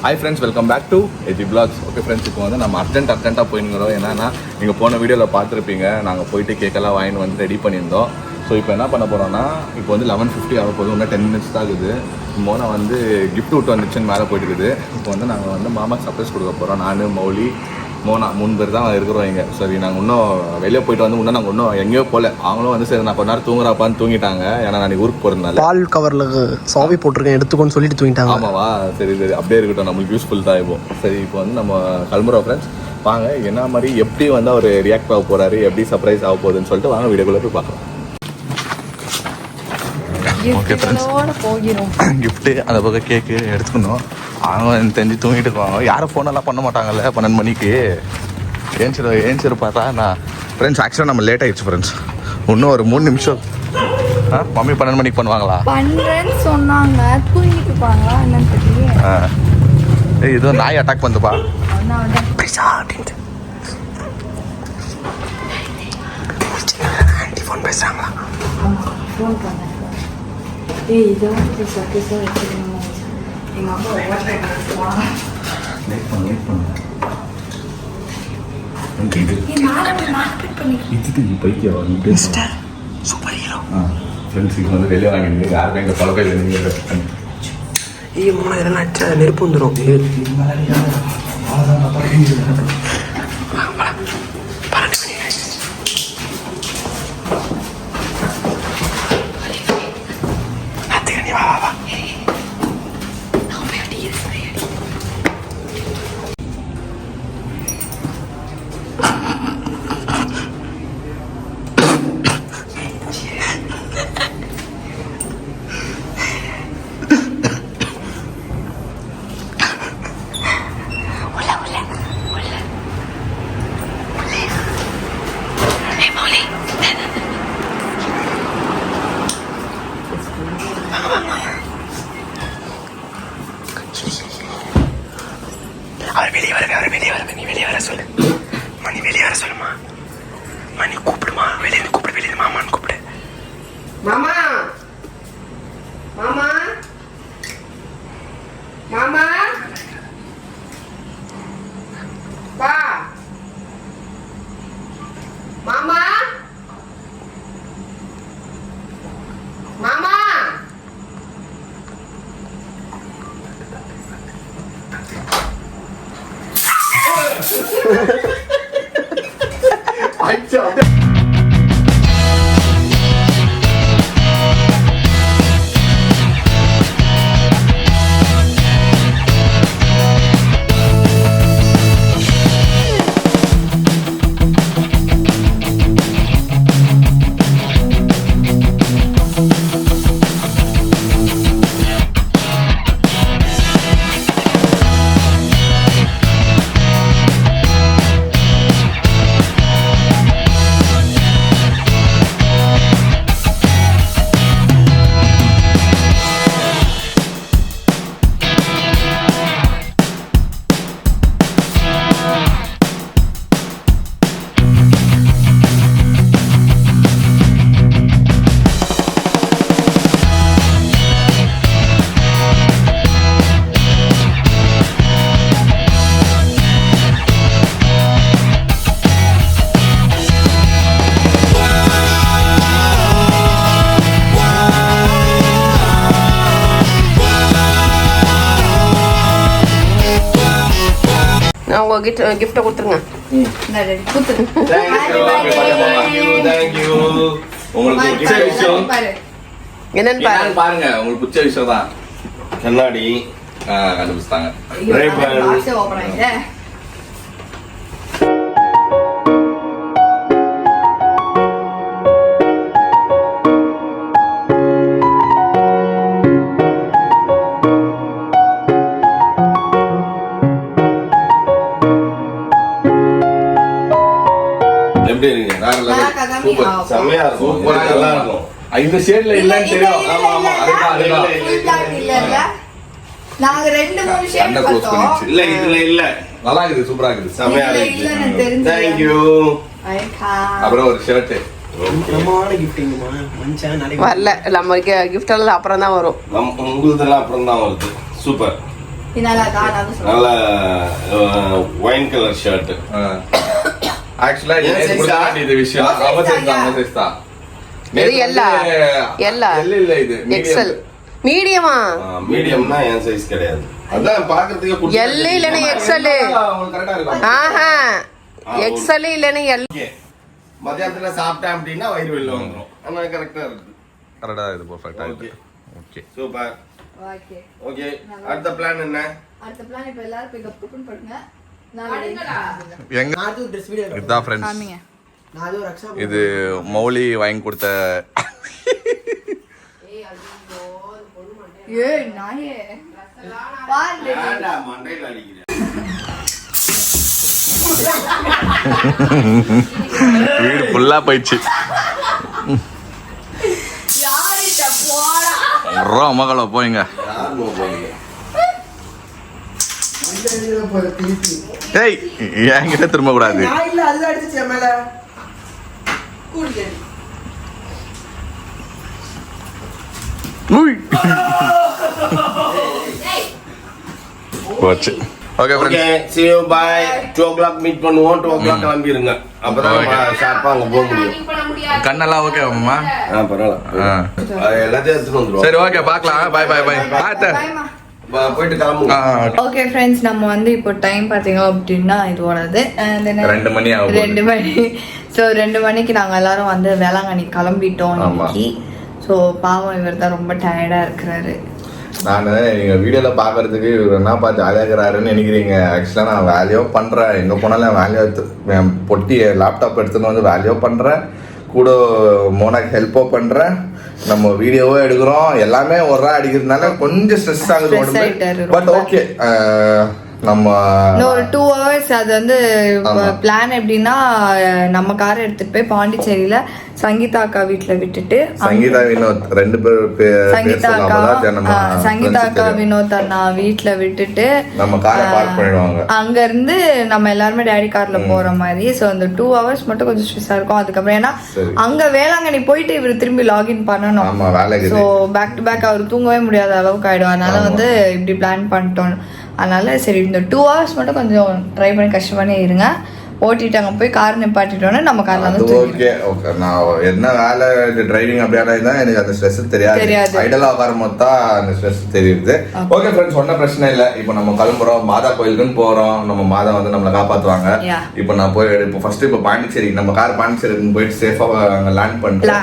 Hi friends, welcome back to AG blogs. Okay friends, இப்போ வந்து நம்ம அர்ஜென்ட்டாக போயிருக்கிறோம். என்னன்னா நீங்கள் போன வீடியோவில் பார்த்துருப்பீங்க, நாங்கள் போயிட்டு கேக்கெல்லாம் வாங்கிட்டு வந்து ரெடி பண்ணியிருந்தோம். ஸோ இப்போ என்ன பண்ண போகிறோம்னா, இப்போ வந்து 11:50 ஆக போகுது, இன்னும் 10 minutes தான் இருக்குது. மோனா வந்து கிஃப்ட் விட்டு வந்துச்சுன்னு மேலே போயிட்டு இருக்குது. இப்போ வந்து நாங்கள் வந்து மாமாக்கு சர்ப்ரைஸ் கொடுக்க போகிறோம். நான், மௌலி, மோனா 3 பேர் தான் இருக்கிறோம் இங்கே. சரி, நாங்கள் இன்னும் வெளியே போயிட்டு வந்து நாங்கள் இன்னும் எங்கேயோ போகல. அவங்களும் வந்து சரி நான் கொஞ்ச நேரம் தூங்குறாப்பான்னு தூங்கிட்டாங்க. ஏன்னா நான் ஊருக்கு போகிறதுனால பால் கவரில் சாவி போட்டிருக்கேன் எடுத்துக்கோன்னு சொல்லிட்டு தூங்கிட்டாங்க. ஆமாவா, சரி அப்படியே இருக்கட்டும், நம்மளுக்கு யூஸ்ஃபுல் தான். சரி, இப்போ வந்து நம்ம கிளம்புறோம் ஃப்ரெண்ட்ஸ். வாங்க என்ன மாதிரி எப்படி வந்து அவர் ரியாக்ட் ஆக போகிறாரு, எப்படி சர்ப்ரைஸ் ஆக போகுதுன்னு சொல்லிட்டு வாங்க வீடியோக்குள்ளே போய் பார்க்கலாம். ஓகே ஃப்ரெண்ட்ஸ், கிஃப்ட்டு அந்த பக்கம் கேக்கு எடுத்துக்கணும். அவங்க எனக்கு தெரிஞ்சு தூங்கிட்டு இருப்பாங்க. யாரும் ஃபோனெல்லாம் பண்ண மாட்டாங்கல்ல 12 மணிக்கு. ஏன்சிரு பார்த்தா நான் ஃப்ரெண்ட்ஸ் ஆக்சுவலாக நம்ம லேட் ஆகிடுச்சு ஃப்ரெண்ட்ஸ். இன்னும் ஒரு 3 நிமிஷம். மம்மி 12 மணிக்கு பண்ணுவாங்களா? பண்ணுறேன்னு சொன்னாங்க, தூங்கிட்டு இருப்பாங்களா என்னன்னு தெரியல. இது நாய் அட்டாக் பண்ணுப்பா பைசா அப்படின்ட்டு ஆண்டி ஃபோன் பேசுகிறாங்களா? ஃபோன் பண்ணேன். இதை வந்து சர்ப்ரைஸாக வச்சுக்கணும். எங்கள் அம்மா சூப்பர் ஹீரோ ஃப்ரெண்ட்ஸுக்கு வந்து வெளியே வாங்கிட்டு யாருக்கும் எங்கள் பழக்கம் மூணு இதெல்லாம் அடிச்சா நெருப்பு வந்துடும். அவர் வெளியே வருங்க. நீ வெளியே வர சொல்லு. மணி வெளியே வர சொல்லுமா. மணி கூப்பிடுமா, வெளியே கூப்பிடு. வெளியே மாமான்னு கூப்பிடு. மாமா மாமா மாமா பா மாமா மாமா உங்க கிஃப்ட கொடுத்துருங்க. என்னன்னு பாருங்க. உங்களுக்கு பிடிச்ச விஷயம் தான். கண்ணாடி கண்டுபிடிச்சாங்க. இந்த ஷேட்ல இல்லன்னு தெரியும். நாங்க 2-3 ஷேட் பார்த்தோம். இல்ல இதுல இல்ல. நல்லா இருக்குது, சூப்பரா இருக்குது, செமையா இருக்குது. Thank you. அப்புறம் ஒரு ஷர்ட். வரல, நம்ம கிஃப்ட் எல்லாம் அப்புறம் தான் வரும். உங்களுதெல்லாம் அப்புறம் தான் வருது. சூப்பர். இது நல்லா இருக்கா? நான் தான் சொல்றேன். நல்ல ஒயின் கலர் ஷர்ட். ஆக்சுவலா இது விஷயம் அவசியம். இது எல்லா இல்ல இது எக்ஸல் மீடியமா மீடியம்னா என் சைஸ் கிடையாது. அதான் பாக்குறதுக்கு எல் இல்லனா எக்ஸல். கரெக்டா இருக்கும். ஆஹா எக்ஸல் இல்லனா எல். மத்தியானத்துல சாப்பிட்டேன் அப்படின்னா வயிறு வெளில வந்துரும். ஆனா கரெக்டா இருக்கு. கரெக்டா இது பெர்ஃபெக்ட்டா இருக்கு. Okay super. ஓகே. ஓகே அடுத்த பிளான் என்ன? அடுத்த பிளான் இப்ப எல்லாரும் போய் கப்புன்னு படுங்க. நான் எங்க நாது Dress video இதான் ஃப்ரெண்ட்ஸ். காமிங்க. நாது ரக்ஷா இது மௌலி வாங்கி கொடுத்த ஏய் நாயே. பாரு. ஏன்டா மண்டையில அடிக்குது? வீடு ஃபுல்லா போயிடுச்சு. யாரிட்ட போடா. மகள போயிங்க. யார் போறீங்க? திருப்பி ஏய் என்கிட்ட திரும்ப கூடாது. நான் இல்ல அது அடிச்சு மேல கூடுது. உய் போச்சு. Okay okay see you bye. 2 o'clock meet பண்ணுவோம். 2 o'clock கிளம்பிருங்க. அப்பதான் நம்ம ஷார்ப்பா அங்க போக முடியும். கண்ணெல்லாம் ஓகே அம்மா. பரவாயில்ல. எல்லாத்தையும் எடுத்துட்டு வந்துருவோம். சரி ஓகே பார்க்கலாம். Bye bye bye. பாய்மா. போயிட்டு கிளம்புங்க. ஓகே ஃப்ரெண்ட்ஸ், நம்ம வந்து இப்போ டைம் பார்த்தீங்க அப்படின்னா இதோடது 2 மணி ஆகும். 2 மணி. ஸோ 2 மணிக்கு நாங்கள் எல்லாரும் வந்து வேளாங்கண்ணி கிளம்பிட்டோம் இன்னைக்கு. ஸோ பாவம் இவர் தான் ரொம்ப டயர்டாக இருக்கிறாரு. நான் நீங்கள் வீடியோவில் பார்க்கறதுக்கு இவர் என்னப்பா ஜாலியாக இருக்கிறாருன்னு நினைக்கிறீங்க. ஆக்சுவலாக நான் வேலையோ பண்ணுறேன். எங்கே போனாலும் வேலையோ பொட்டி லேப்டாப் எடுத்துன்னு வந்து வேலையோ பண்ணுறேன். கூட மோனாக்கு ஹெல்ப்போ பண்ணுறேன். நம்ம வீடியோவோ எடுக்கிறோம். எல்லாமே ஒரு அடிக்கிறதுனால கொஞ்சம் ஸ்ட்ரெஸ் ஆகுது உடம்பு. பட் ஓகே நம்ம ஒரு 2 hours அது வந்து பிளான் எப்படின்னா நம்ம காரை எடுத்துட்டு போய் பாண்டிச்சேரியில சங்கீதா அக்கா வீட்டுல விட்டுட்டு சங்கீதா வினோத் 2 பேர் சங்கீதா அக்கா வினோத் அண்ணா வீட்டுல விட்டுட்டு நம்ம காரை பார்க் பண்ணிடுவாங்க. அங்க இருந்து நம்ம எல்லாருமே டேடி கார்ல போற மாதிரி. ஸோ அந்த 2 hours மட்டும் கொஞ்சம் ஸ்ட்ரெஸ்ஸா இருக்கும். அதுக்கப்புறம் ஏன்னா அங்க வேளாங்கண்ணி போயிட்டு இவர் திரும்பி லாகின் பண்ணணும். ஸோ பேக் டு பேக் அவர் தூங்கவே முடியாத அளவுக்கு ஆயிடும். அதனால வந்து இப்படி பிளான் பண்ணிட்டோம். அதனால சரி இந்த 2 hours மட்டும் கொஞ்சம் ட்ரை பண்ணி கஷ்டம் பண்ணி இருங்க. ஓட்டிட்டு அங்கே போய் கார் நிப்பாட்டிட்டோன்னா நம்ம கார்ல வந்து ஓகே ஓகே. நான் என்ன வேலை டிரைவிங் அப்படியான தான் எனக்கு அந்த ஸ்ட்ரெஸ் தெரியாது. ஐடலா உட்காரும் தான் அந்த ஸ்ட்ரெஸ் தெரியுது. ஓகே ஃப்ரெண்ட்ஸ், ஒன்றும் பிரச்சனை இல்லை. இப்போ நம்ம கிளம்புறோம். மாதா கோயிலுக்குன்னு போறோம். நம்ம மாதா வந்து நம்மளை காப்பாற்றுவாங்க. இப்போ நான் போய் இப்போ ஃபர்ஸ்ட் இப்போ பாண்டிச்சேரி நம்ம கார் பாண்டிச்சேரிக்கு போயிட்டு சேஃபா அங்கே லேண்ட் பண்ணிட்டு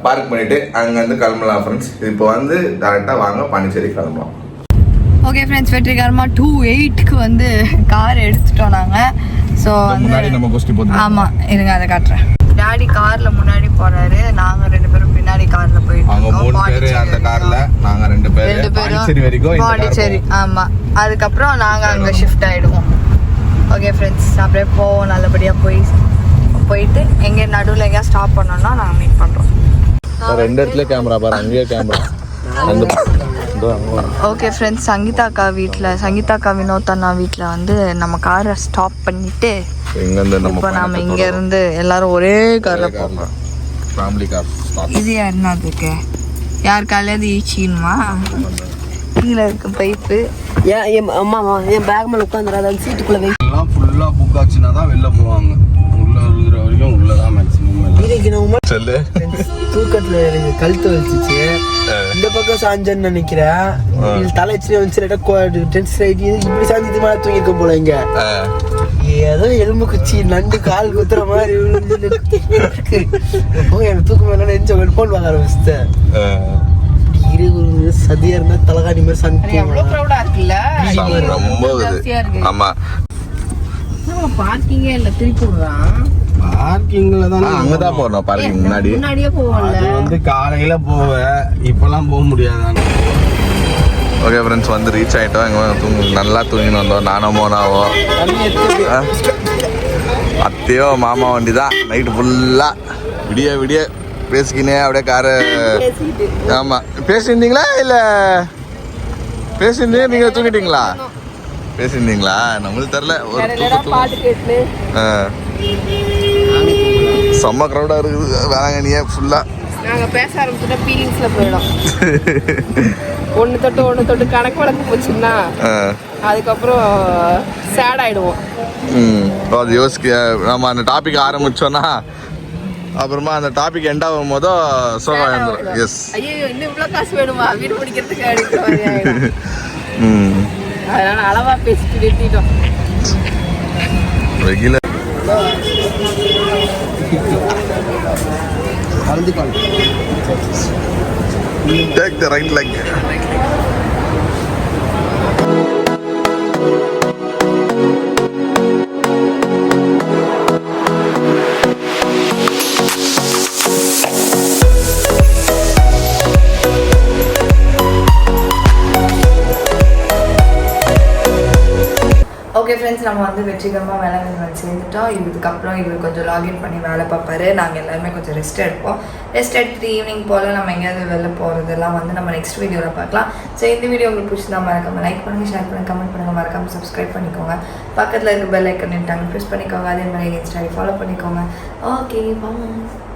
பார்க் பண்ணிட்டு அங்க இருந்து கிளம்பலாம் ஃப்ரெண்ட்ஸ். இப்போ வந்து டேரக்டா வாங்க பாண்டிச்சேரி கிளம்பலாம். ஓகே ஃப்ரெண்ட்ஸ், வெற்றிகரமாக 2:08க்கு வந்து கார் எடுத்துட்டோம் நாங்கள். ஸோ முன்னாடி நம்ம கோஷ்டி போதும். ஆமாம் இருங்க அதை காட்டுறேன். டாடி காரில் முன்னாடி போகிறாரு. நாங்கள் 2 பேரும் பின்னாடி காரில் போயிட்டு அவங்க 3 பேர் அந்த காரில், நாங்கள் 2 பேரும் பாண்டிச்சேரி வரைக்கும். பாண்டிச்சேரி ஆமாம். அதுக்கப்புறம் நாங்கள் அங்கே ஷிஃப்ட் ஆகிடுவோம். ஓகே ஃப்ரெண்ட்ஸ், அப்படியே போவோம். நல்லபடியாக போயிட்டு எங்கே நடுவில் எங்கேயா ஸ்டாப் பண்ணோம்னா நாங்கள் மீட் பண்ணுறோம். 2 இடத்துல கேமரா பாரு. அங்கேயே கேமரா. ஓகே ஃப்ரெண்ட்ஸ், சங்கீதா அக்கா வினோத் அண்ணா வீட்டில் வந்து நம்ம காரை ஸ்டாப் பண்ணிட்டு இப்போ நம்ம இங்க இருந்து எல்லாரும் ஒரே கார்ல போறோம். Family car. இது யாருன்னா அதுக்கு யார் காலையாவது ஈச்சிக்கணுமா? கீழே இருக்க பைப்பு. என் அம்மா என் பேக் மேலே உட்காந்துடாத சீட்டுக்குள்ள வை. எல்லாம் ஃபுல்லா புக் ஆச்சுன்னா தான் வெளில போவாங்க. உள்ள இருக்கிற வரைக்கும் உள்ளதான் மேக்ஸிமம். தூக்கத்துல எனக்கு கழுத்து வலிச்சிச்சு. இந்த பக்கம் சாஞ்சன்னு நினைக்கிறேன். தலை டென்ஷன் ஆயிட்டு இப்படி சாஞ்சிட்டு மேலே தூங்கிருக்க போல. இங்க ஏதோ எலும்பு குச்சி நண்டு கால் குத்துற மாதிரி எனக்கு தூக்கம் மேல நெஞ்ச போன் வாங்க ஆரம்பிச்சிட்டேன். சதியா இருந்தா தலகாணி மாதிரி சாஞ்சி ஆமா. பார்க்கிங்கே இல்ல திருப்பி விடுறான். பார்க்கிங்ல தான் அங்கதான் போறோம். பார்க்கிங் முன்னாடியே போவோம்ல. அது வந்து காலையில போவேன். இப்பெல்லாம் போக முடியாது. ஓகே ஃப்ரெண்ட்ஸ், வந்து ரீச் ஆகிட்டோம். எங்கே நல்லா தூங்கின்னு வந்தோம். நானும் மோனாவோ அத்தையோ மாமா வண்டி தான். நைட்டு ஃபுல்லாக விடிய பேசிக்கினே அப்படியே காரை. ஆமாம், பேசியிருந்தீங்களா இல்லை பேசியிருந்தீங்க? நீங்கள் தூங்கிட்டீங்களா? பேசியிருந்தீங்களா? நம்மளுக்கு தெரில. ஒரு செம்ம க்ரௌடாக இருக்குது வேளாங்கண்ணியே ஃபுல்லாக. நாங்கள் பேச ஆரம்பிச்சுட்டா ஃபீலிங்ஸில் போயிடும். ஒன்று தொட்டு கணக்கு வழக்கு போச்சுன்னா அதுக்கப்புறம் சேட் ஆயிடுவோம். அது யோசிக்க நம்ம அந்த டாபிக் ஆரம்பிச்சோன்னா அப்புறமா அந்த டாபிக் எண்ட் ஆகும் போதோ சோகம் வந்துடும். எஸ், ஐயோ இன்னும் இவ்வளோ காசு வேணுமா வீடு பிடிக்கிறதுக்கு அப்படின்னு அதனால அளவா பேசிட்டு நிறுத்திட்டோம். Regular take the right leg. Okay friends, நம்ம வந்து வெற்றிகரமாக வேளாங்கண்ணி வந்து சேர்ந்துட்டோம். இதுக்கப்புறம் இவர் கொஞ்சம் லாகின் பண்ணி வேலை பார்ப்பாரு. நாங்கள் எல்லாருமே கொஞ்சம் ரெஸ்ட் எடுப்போம். ரெஸ்ட் எடுத்துட்டு ஈவினிங் போல் நம்ம எங்கேயாவது வெளில போகிறதெல்லாம் வந்து நம்ம நெக்ஸ்ட் வீடியோவில் பார்க்கலாம். ஸோ இந்த வீடியோ உங்களுக்கு பிடிச்சிருந்தா மறக்காமல் லைக் பண்ணுங்கள், ஷேர் பண்ணுங்கள், கமெண்ட் பண்ணுங்கள், மறக்காமல் சப்ஸ்கிரைப் பண்ணிக்கோங்க. பக்கத்தில் இருக்க பெல் ஐக்கன் ப்ரெஸ் பண்ணிக்கோங்க. அதே மாதிரி இன்ஸ்டாவில் ஃபாலோ பண்ணிக்கோங்க. ஓகே, பாய்.